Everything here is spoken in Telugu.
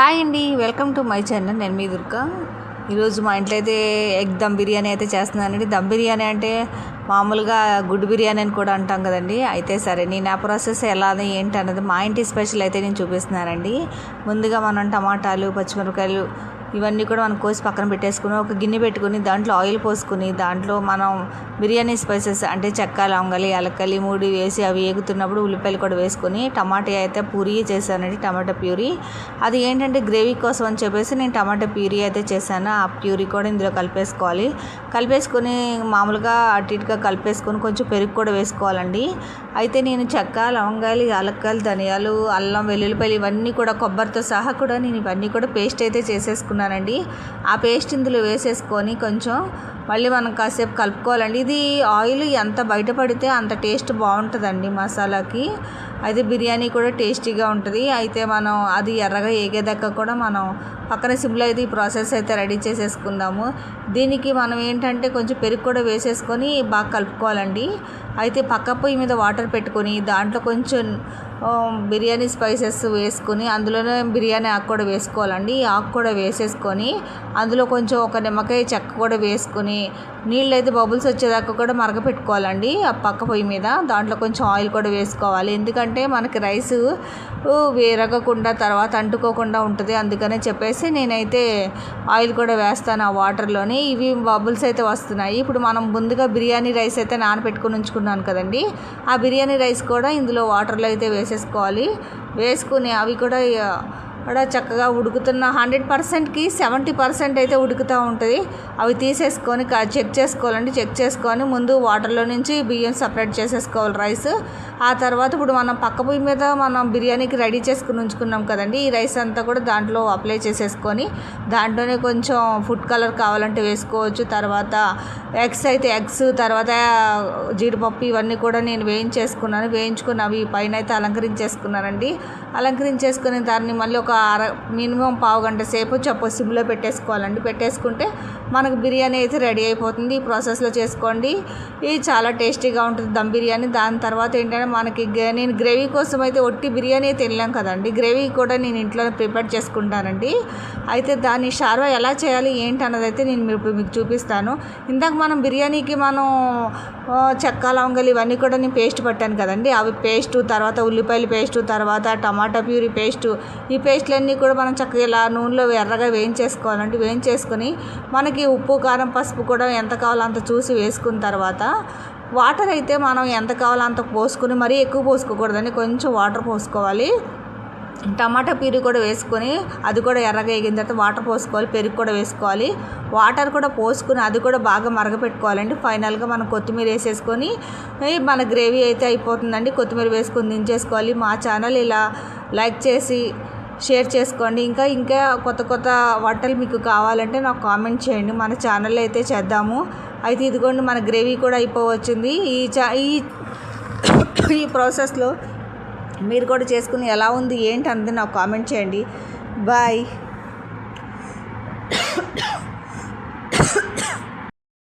హాయ్ అండి, వెల్కమ్ టు మై ఛానల్. నేను మీ దుర్గా. ఈరోజు మా ఇంట్లో అయితే ఎగ్ దమ్ బిర్యానీ అయితే చేస్తున్నానండి. దమ్ బిర్యానీ అంటే మామూలుగా గుడ్ బిర్యానీ అని కూడా అంటాం కదండి. అయితే సరే, నేను ఆ ప్రాసెస్ ఎలా ఏంటి అన్నది మా ఇంటి స్పెషల్ అయితే నేను చూపిస్తున్నానండి. ముందుగా మనం టమాటాలు, పచ్చిమిరపకాయలు ఇవన్నీ కూడా మనం కోసి పక్కన పెట్టేసుకుని ఒక గిన్నె పెట్టుకుని దాంట్లో ఆయిల్ పోసుకుని దాంట్లో మనం బిర్యానీ స్పైసెస్ అంటే చెక్క, లవంగాలు, యాలక్కలు 3 వేసి అవి వేగుతున్నప్పుడు ఉల్లిపాయలు కూడా వేసుకొని టమాటా అయితే పూరీ చేశానండి. టమాటా ప్యూరీ అది ఏంటంటే గ్రేవీ కోసం అని చెప్పేసి నేను టమాటా ప్యూరీ అయితే చేశాను. ఆ ప్యూరీ కూడా ఇందులో కలిపేసుకొని మామూలుగా అటు ఇటుగా కలిపేసుకొని కొంచెం పెరుగు కూడా వేసుకోవాలండి. అయితే నేను చెక్క, లవంగాలు, యాలక్కలు, ధనియాలు, అల్లం, వెల్లుల్లిపాయలు ఇవన్నీ కూడా కొబ్బరితో సహా కూడా నేను ఇవన్నీ కూడా పేస్ట్ అయితే చేసేసుకున్నానండి. ఆ పేస్ట్ ఇందులో వేసేసుకొని కొంచెం మళ్ళీ మనం కాసేపు కలుపుకోవాలండి. ఇది ఆయిల్ ఎంత బయటపడితే అంత టేస్ట్ బాగుంటుందండి మసాలాకి. అయితే బిర్యానీ కూడా టేస్టీగా ఉంటుంది. అయితే మనం అది ఎర్రగా ఏగేదాకా కూడా మనం పక్కన సిమ్లో అయితే ఈ ప్రాసెస్ అయితే రెడీ చేసేసుకుందాము. దీనికి మనం ఏంటంటే కొంచెం పెరుగు కూడా వేసేసుకొని బాగా కలుపుకోవాలండి. అయితే పక్క పొయ్యి మీద వాటర్ పెట్టుకొని దాంట్లో కొంచెం బిర్యానీ స్పైసెస్ వేసుకొని అందులోనే బిర్యానీ ఆకు కూడా వేసుకోవాలండి. ఈ ఆకు కూడా వేసేసుకొని అందులో కొంచెం ఒక నిమ్మకాయ చెక్క కూడా వేసుకొని నీళ్ళు అయితే బబుల్స్ వచ్చేదాకా కూడా మరగపెట్టుకోవాలండి. ఆ పక్క పొయ్యి మీద దాంట్లో కొంచెం ఆయిల్ కూడా వేసుకోవాలి. ఎందుకంటే మనకి రైస్ వేరగకుండా తర్వాత అంటుకోకుండా ఉంటుంది. అందుకనే చెప్పేసి నేనైతే ఆయిల్ కూడా వేస్తాను ఆ వాటర్లోని. ఇవి బబుల్స్ అయితే వస్తున్నాయి. ఇప్పుడు మనం ముందుగా బిర్యానీ రైస్ అయితే నానబెట్టుకుని ఉంచుకున్నాను కదండి. ఆ బిర్యానీ రైస్ కూడా ఇందులో వాటర్లో అయితే వేసేసుకోవాలి. వేసుకుని అవి కూడా చక్కగా ఉడుకుతున్న 100%కి 70% అయితే ఉడుకుతూ ఉంటుంది. అవి తీసేసుకొని చెక్ చేసుకోవాలండి. చెక్ చేసుకొని ముందు వాటర్లో నుంచి బియ్యం సపరేట్ చేసేసుకోవాలి రైస్. ఆ తర్వాత ఇప్పుడు మనం పక్క పొయ్యి మీద మనం బిర్యానీకి రెడీ చేసుకుని ఉంచుకున్నాం కదండి. ఈ రైస్ అంతా కూడా దాంట్లో అప్లై చేసేసుకొని దాంట్లోనే కొంచెం ఫుడ్ కలర్ కావాలంటే వేసుకోవచ్చు. తర్వాత ఎగ్స్ తర్వాత జీడిపప్పు ఇవన్నీ కూడా నేను వేయించుకుని అవి పైన అయితే అలంకరించేసుకున్నానండి. అలంకరించేసుకుని దాన్ని మళ్ళీ ఒక మినిమం పావు గంట సేపు సిమ్లో పెట్టేసుకోవాలండి. పెట్టేసుకుంటే మనకు బిర్యానీ అయితే రెడీ అయిపోతుంది. ఈ ప్రాసెస్లో చేసుకోండి. ఇది చాలా టేస్టీగా ఉంటుంది దమ్ బిర్యానీ. దాని తర్వాత ఏంటంటే మనకి నేను గ్రేవీ కోసం అయితే ఒట్టి బిర్యానీ అయితే వెళ్ళాం కదండి. గ్రేవీ కూడా నేను ఇంట్లోనే ప్రిపేర్ చేసుకుంటానండి. అయితే దాన్ని షార్వా ఎలా చేయాలి ఏంటి అన్నది అయితే నేను మీకు చూపిస్తాను. ఇందాక మనం బిర్యానీకి మనం చెక్క, లవంగాలు ఇవన్నీ కూడా నేను పేస్ట్ పట్టాను కదండి. అవి పేస్టు, తర్వాత ఉల్లిపాయల పేస్టు, తర్వాత టమాటా ప్యూరీ పేస్టు, ఈ పేస్ట్లన్నీ కూడా మనం చక్కగా ఇలా నూనెలో ఎర్రగా వేయించేసుకోవాలండి. వేయించేసుకొని మనకి ఉప్పు, కారం, పసుపు కూడా ఎంత కావాలో అంత చూసి వేసుకున్న తర్వాత వాటర్ అయితే మనం ఎంత కావాలో అంత పోసుకొని మరీ ఎక్కువ పోసుకోకూడదండి. కొంచెం వాటర్ పోసుకోవాలి. టమాటా ప్యూరీ కూడా వేసుకొని అది కూడా ఎర్రగా వేగిన తర్వాత వాటర్ పోసుకోవాలి. పెరుగు కూడా వేసుకోవాలి. వాటర్ కూడా పోసుకొని అది కూడా బాగా మరగపెట్టుకోవాలండి. ఫైనల్గా మనం కొత్తిమీర వేసేసుకొని మన గ్రేవీ అయితే అయిపోతుందండి. కొత్తిమీర వేసుకొని దించేసుకోవాలి. మా ఛానల్ ఇలా లైక్ చేసి షేర్ చేసుకోండి. ఇంకా కొత్త వంటలు మీకు కావాలంటే నాకు కామెంట్ చేయండి. మన ఛానల్లో అయితే చేద్దాము. అయితే ఇదిగోండి మన గ్రేవీ కూడా అయిపోవచ్చింది. ఈ ప్రాసెస్లో మీరు కూడా చేసుకుని ఎలా ఉంది ఏంటి అన్నది నాకు కామెంట్ చేయండి. బాయ్.